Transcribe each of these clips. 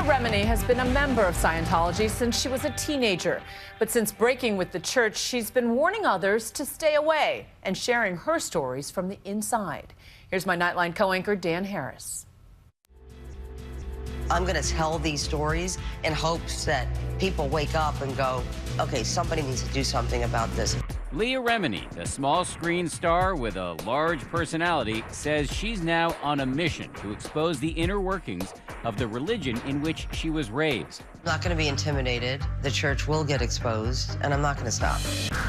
Leah Remini has been a member of Scientology since she was a teenager. But since breaking with the church, she's been warning others to stay away and sharing her stories from the inside. Here's my Nightline co-anchor, Dan Harris. I'm going to tell these stories in hopes that people wake up and go, okay, somebody needs to do something about this. Leah Remini, a small screen star with a large personality, says she's now on a mission to expose the inner workings of the religion in which she was raised. I'm not going to be intimidated. The church will get exposed, and I'm not going to stop.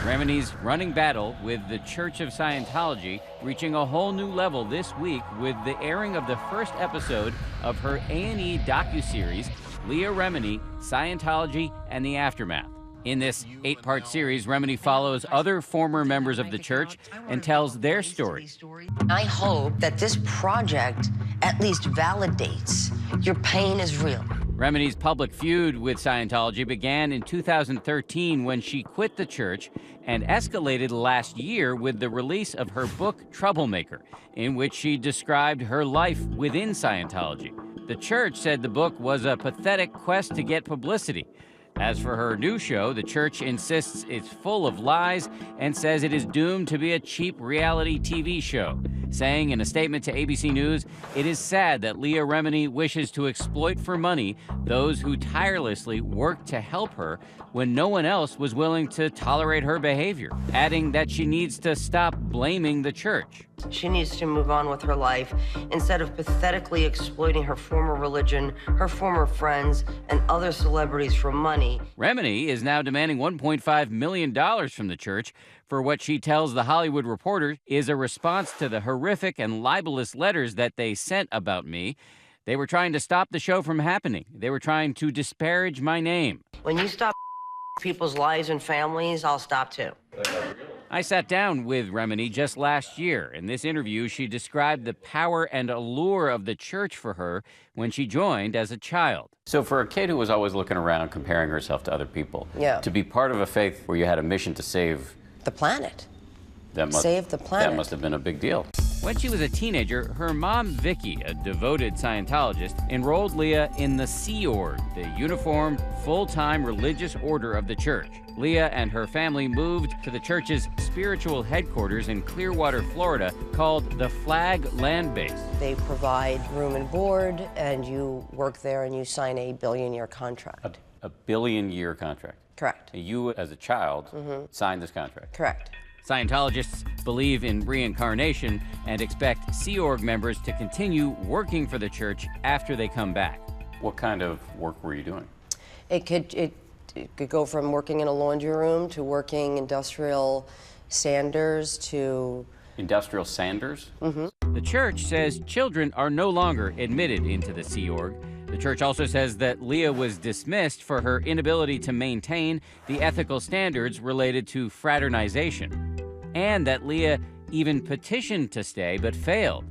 Remini's running battle with the Church of Scientology reaching a whole new level this week with the airing of the first episode of her A&E docu-series, Leah Remini, Scientology and the Aftermath. In this 8-part series, Remini follows other former members of the church and tells their story. I hope that this project at least validates your pain is real. Remini's public feud with Scientology began in 2013 when she quit the church and escalated last year with the release of her book, Troublemaker, in which she described her life within Scientology. The church said the book was a pathetic quest to get publicity. As for her new show, the church insists it's full of lies and says it is doomed to be a cheap reality TV show, saying in a statement to ABC News, it is sad that Leah Remini wishes to exploit for money those who tirelessly worked to help her when no one else was willing to tolerate her behavior, adding that she needs to stop blaming the church. She needs to move on with her life instead of pathetically exploiting her former religion, her former friends, and other celebrities for money. Remini is now demanding $1.5 million from the church for what she tells The Hollywood Reporter is a response to the horrific and libelous letters that they sent about me. They were trying to stop the show from happening. They were trying to disparage my name. When you stop people's lives and families, I'll stop too. I sat down with Remini just last year. In this interview, she described the power and allure of the church for her when she joined as a child. So for a kid who was always looking around, comparing herself to other people, to be part of a faith where you had a mission to save the planet. Save the planet. That must have been a big deal. When she was a teenager, her mom, Vicky, a devoted Scientologist, enrolled Leah in the Sea Org, the uniformed, full-time religious order of the church. Leah and her family moved to the church's spiritual headquarters in Clearwater, Florida, called the Flag Land Base. They provide room and board, and you work there and you sign a billion-year contract. A billion-year contract? Correct. You, as a child, signed this contract? Correct. Scientologists believe in reincarnation and expect Sea Org members to continue working for the church after they come back. What kind of work were you doing? It could go from working in a laundry room to working industrial sanders to... Industrial sanders? The church says children are no longer admitted into the Sea Org. The church also says that Leah was dismissed for her inability to maintain the ethical standards related to fraternization, and that Leah even petitioned to stay but failed.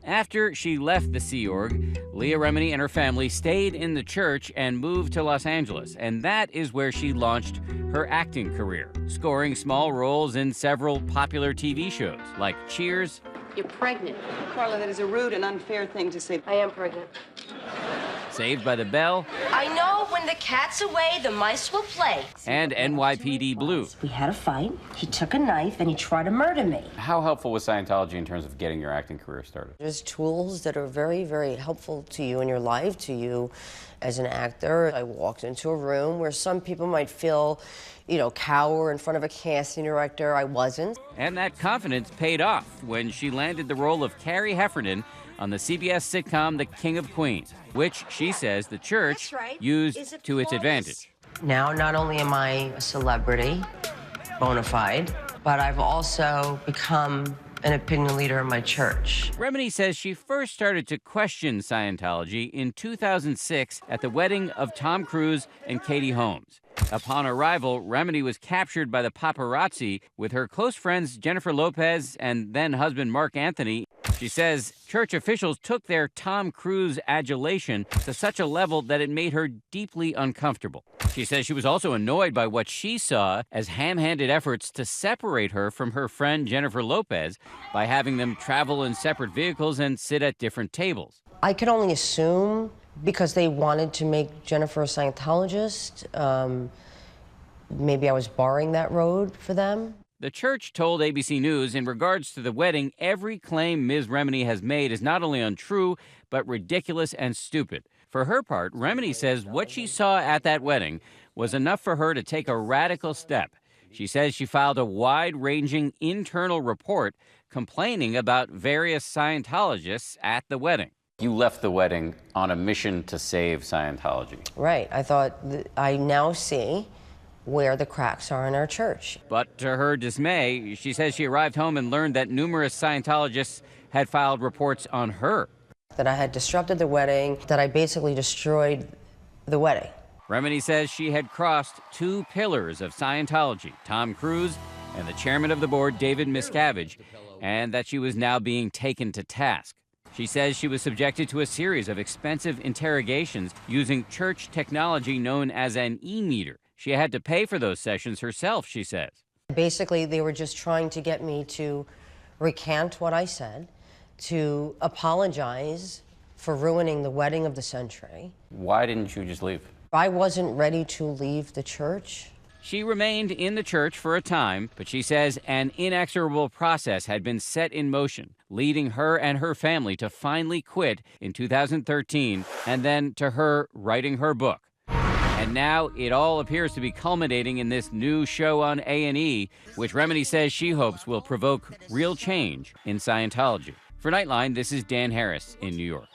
After she left the Sea Org, Leah Remini and her family stayed in the church and moved to Los Angeles, and that is where she launched her acting career, scoring small roles in several popular TV shows like Cheers. You're pregnant. Carla, that is a rude and unfair thing to say. I am pregnant. Saved by the Bell. I know when the cat's away, the mice will play. And NYPD Blue. We had a fight. He took a knife and he tried to murder me. How helpful was Scientology in terms of getting your acting career started? There's tools that are very, very helpful to you in your life, to you as an actor. I walked into a room where some people might feel, cower in front of a casting director. I wasn't. And that confidence paid off when she landed the role of Carrie Heffernan on the CBS sitcom The King of Queens, which she says the church used to its advantage. Now, not only am I a celebrity, bona fide, but I've also become an opinion leader in my church. Remini says she first started to question Scientology in 2006 at the wedding of Tom Cruise and Katie Holmes. Upon arrival, Remini was captured by the paparazzi with her close friends Jennifer Lopez and then husband Mark Anthony. She says church officials took their Tom Cruise adulation to such a level that it made her deeply uncomfortable. She says she was also annoyed by what she saw as ham-handed efforts to separate her from her friend Jennifer Lopez by having them travel in separate vehicles and sit at different tables. I could only assume because they wanted to make Jennifer a Scientologist. Maybe I was barring that road for them. The church told ABC News in regards to the wedding, every claim Ms. Remini has made is not only untrue, but ridiculous and stupid. For her part, Remini says what she saw at that wedding was enough for her to take a radical step. She says she filed a wide-ranging internal report complaining about various Scientologists at the wedding. You left the wedding on a mission to save Scientology. Right. I thought, I now see where the cracks are in our church. But to her dismay, she says she arrived home and learned that numerous Scientologists had filed reports on her. That I had disrupted the wedding, that I basically destroyed the wedding. Remini says she had crossed two pillars of Scientology, Tom Cruise and the chairman of the board, David Miscavige, and that she was now being taken to task. She says she was subjected to a series of expensive interrogations using church technology known as an e-meter. She had to pay for those sessions herself, she says. Basically, they were just trying to get me to recant what I said, to apologize for ruining the wedding of the century. Why didn't you just leave? I wasn't ready to leave the church. She remained in the church for a time, but she says an inexorable process had been set in motion, leading her and her family to finally quit in 2013, and then to her writing her book. And now it all appears to be culminating in this new show on A&E, which Remini says she hopes will provoke real change in Scientology. For Nightline, this is Dan Harris in New York.